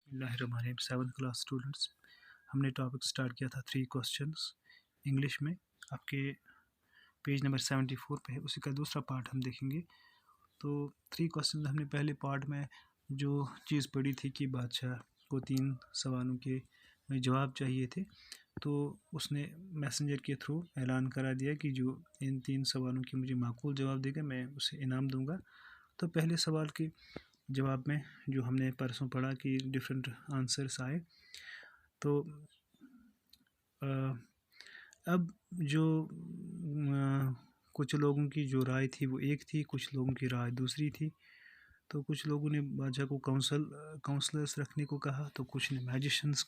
बिस्मिल्लाहिर्रहमानिर्रहीम। 7th class students, हमने topic start किया था 3 क्वेश्चंस इंग्लिश में। आपके पेज नंबर 74 पे है, उसी का दूसरा पार्ट हम देखेंगे। तो 3 क्वेश्चंस हमने पहले पार्ट में जो चीज़ पढ़ी थी कि बादशाह को 3 सवालों के जवाब चाहिए थे, तो उसने मैसेंजर के थ्रू ऐलान करा दिया कि जो इन 3 सवालों के मुझे माकूल जवाब देगा मैं उसे इनाम दूंगा। तो पहले सवाल के जवाब में जो हमने परसों पढ़ा कि डिफरेंट आंसर्स आए, तो अब जो कुछ लोगों की जो राय थी वो एक थी, कुछ लोगों की राय दूसरी थी। तो कुछ लोगों ने बादशाह को काउंसलर्स रखने को कहा, तो कुछ ने मैजिशियंस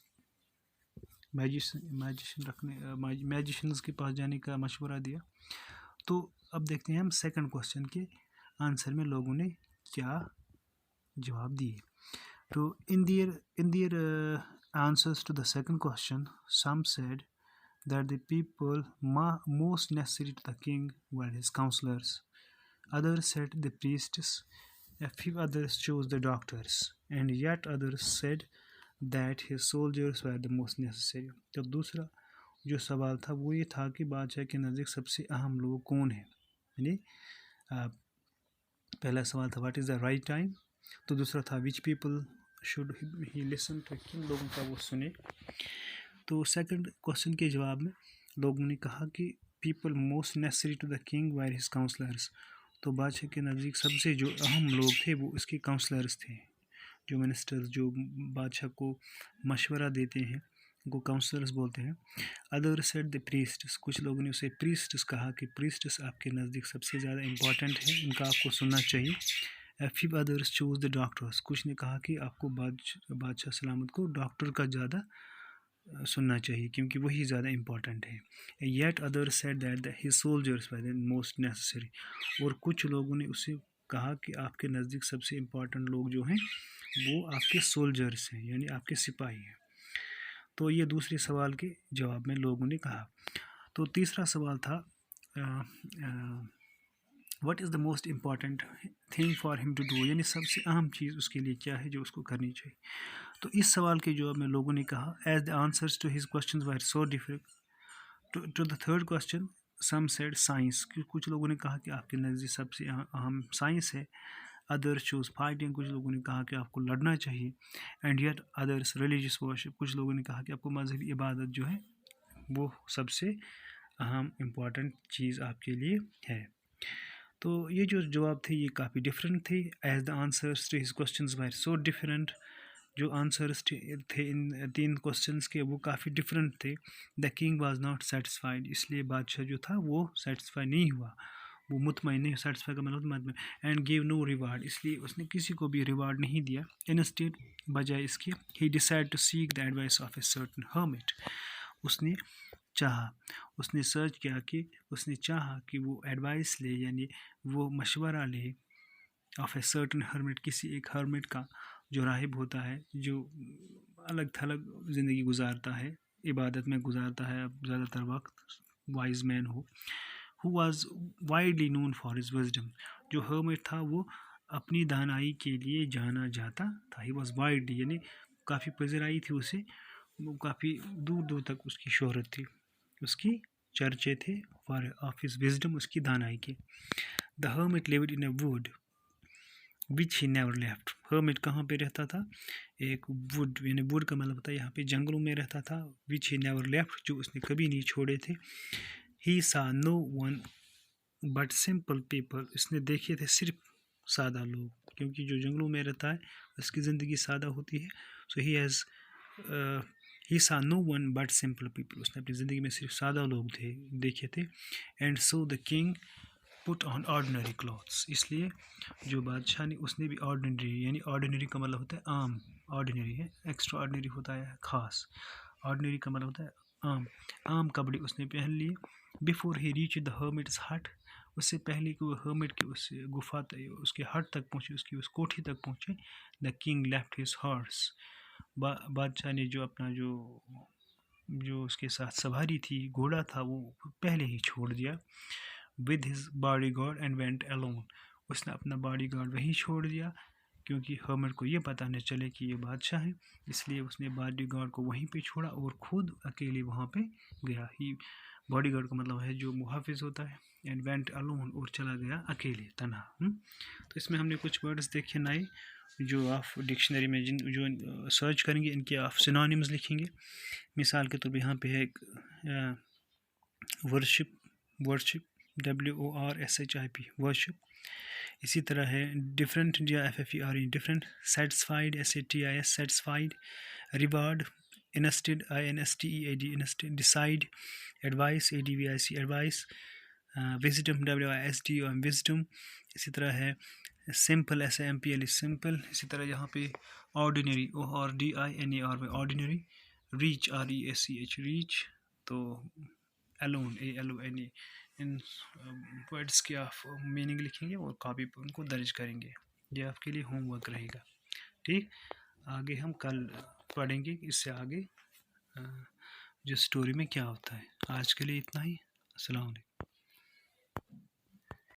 के पास जाने का मशवरा दिया। तो अब देखते हैं हम सेकंड क्वेश्चन के आंसर में लोगों ने क्या जवाब दिए। तो in their answers to the second question, some said that the people most necessary to the king were his counselors. Others said the priests. A few others chose the doctors, and yet others said that his soldiers were the most necessary. तो दूसरा जो सवाल था वो ये था कि बादशाह के नज़दीक सबसे अहम लोग कौन हैं। यानी पहला सवाल था what is the right time, तो दूसरा था which people should he listen to, किन लोगों का वो सुने। तो सेकंड क्वेश्चन के जवाब में लोगों ने कहा कि people most necessary to the king were his counsellors. तो बादशाह के नज़दीक सबसे जो अहम लोग थे वो उसके काउंसलर्स थे, जो मिनिस्टर्स जो बादशाह को मशवरा देते हैं उनको काउंसलर्स बोलते हैं। अदर सेड द प्रीस्ट्स, कुछ लोगों ने उसे प्रीस्ट्स कहा कि प्रीस्ट्स आपके नज़दीक सबसे ज़्यादा इम्पॉर्टेंट है, उनका आपको सुनना चाहिए। फिर अदर्स चूज द डॉक्टर्स, कुछ ने कहा कि आपको बादशाह सलामत को डॉक्टर का ज़्यादा सुनना चाहिए क्योंकि वही ज़्यादा इम्पॉर्टेंट है। Yet others said that his soldiers were the most necessary, और कुछ लोगों ने उसे कहा कि आपके नज़दीक सबसे इम्पॉर्टेंट लोग जो हैं वो आपके सोल्जर्स हैं, यानी आपके सिपाही हैं। तो ये दूसरे सवाल के जवाब में लोगों ने कहा। तो तीसरा सवाल था what is the most important thing for him to do, यानी सबसे अहम चीज़ उसके लिए क्या है जो उसको करनी चाहिए। तो इस सवाल के जवाब में लोगों ने कहा as the answers to his questions were so different to the third question some said science, कुछ लोगों ने कहा कि आपके नज़दीक सबसे अहम साइंस है। अदर्स चूज फाइटिंग, कुछ लोगों ने कहा कि आपको लड़ना चाहिए। And yet others religious worship, कुछ लोगों ने कहा कि आपको मजहबी इबादत जो है वो सबसे अहम इम्पॉर्टेंट चीज़ आपके लिए है। तो ये जो जवाब थे ये काफ़ी डिफरेंट थे। As the answers to his questions were so different, जो आंसर्स थे इन 3 क्वेश्चंस के वो काफ़ी डिफरेंट थे। The king was not satisfied, इसलिए बादशाह जो था वो सेटिस्फाई नहीं हुआ, वो मुतमईन नहीं, सेटिस्फाई का मतलब मुतमईन। एंड गिव नो रिवार्ड, इसलिए उसने किसी को भी रिवार्ड नहीं दिया। इंस्टेड, बजाय इसके, he decide to seek the advice of a certain hermit, उसने सर्च किया कि उसने चाहा कि वो एडवाइस ले, यानी वो मशवरा lay off a certain hermit, किसी एक हर्मिट का जो राहिब होता है, जो अलग थलग ज़िंदगी गुजारता है, इबादत में गुजारता है ज़्यादातर वक्त, वाइज मैन हो, who was widely known for his wisdom, जो हर्मिट था वो अपनी दानाई के लिए जाना जाता था। ही वाज वाइडली, यानी काफ़ी पज़राई थी उसे, वो काफ़ी दूर दूर तक उसकी शोहरत थी, उसकी चर्चे थे फॉर ऑफ हिज विजडम, उसकी दानाई के। The hermit lived in a would which he never left, hermit कहाँ पे रहता था, एक वुड, यानी वुड का मतलब होता है यहाँ पे जंगलों में रहता था। विच ही नेवर लेफ्ट, जो उसने कभी नहीं छोड़े थे। He saw no one but simple people, इसने देखे थे सिर्फ सादा लोग, क्योंकि जो जंगलों में रहता है उसकी ज़िंदगी सादा होती है। So he saw no one but simple people, उसने अपनी ज़िंदगी में सिर्फ सादा लोग देखे थे। And so the king put on ordinary clothes, इसलिए जो बादशाह ने उसने भी ऑर्डिनरी, यानी ऑर्डिनरी का मतलब होता है आम, ऑर्डिनरी है, एक्स्ट्रा ऑर्डिनरी होता है खास, ऑर्डिनरी का मतलब होता है आम कपड़े उसने पहन लिए। Before he reach the hermits हट, उससे पहले कि वो हर्मिट के उस गुफा उसके हट तक पहुँचे, उसकी उस कोठी तक पहुँचे, the king left his horse, बादशाह ने जो अपना जो उसके साथ सवारी थी, घोड़ा था, वो पहले ही छोड़ दिया। With his body guard and went alone, उसने अपना बॉडी गार्ड वहीं छोड़ दिया क्योंकि हर्मिट को ये पता नहीं चले कि ये बादशाह है, इसलिए उसने बॉडीगार्ड को वहीं पे छोड़ा और खुद अकेले वहाँ पे गया। ही बॉडीगार्ड का मतलब है जो मुहाफिज होता है। एंड वेंट अलोन, और चला गया अकेले, तन्हा। तो इसमें हमने कुछ वर्ड्स देखे नए जो आप डिक्शनरी में जो सर्च करेंगे इनके आप सिनोनिम्स लिखेंगे। मिसाल के तौर पे यहाँ पे है एक वर्शिप, WORSHIP, वर्शिप। इसी तरह है different, DIFFERE, different. Satisfied, SATIS, satisfied. Reward, instead, INSTEAD, instead. Decide, advice, ADVIC, advice. Wisdom, WISDOM, wisdom. इसी तरह है सिंपल, SIMPL, सिंपल। इसी तरह यहाँ पे ordinary, ORDINAR, ordinary. Reach, REACH, reach. तो अलोन, ALONE, इन वर्ड्स के आप मीनिंग लिखेंगे और कॉपी पर उनको दर्ज करेंगे। ये आपके लिए होमवर्क रहेगा। ठीक, आगे हम कल पढ़ेंगे इससे आगे जो स्टोरी में क्या होता है। आज के लिए इतना ही। अस्सलाम वालेकुम।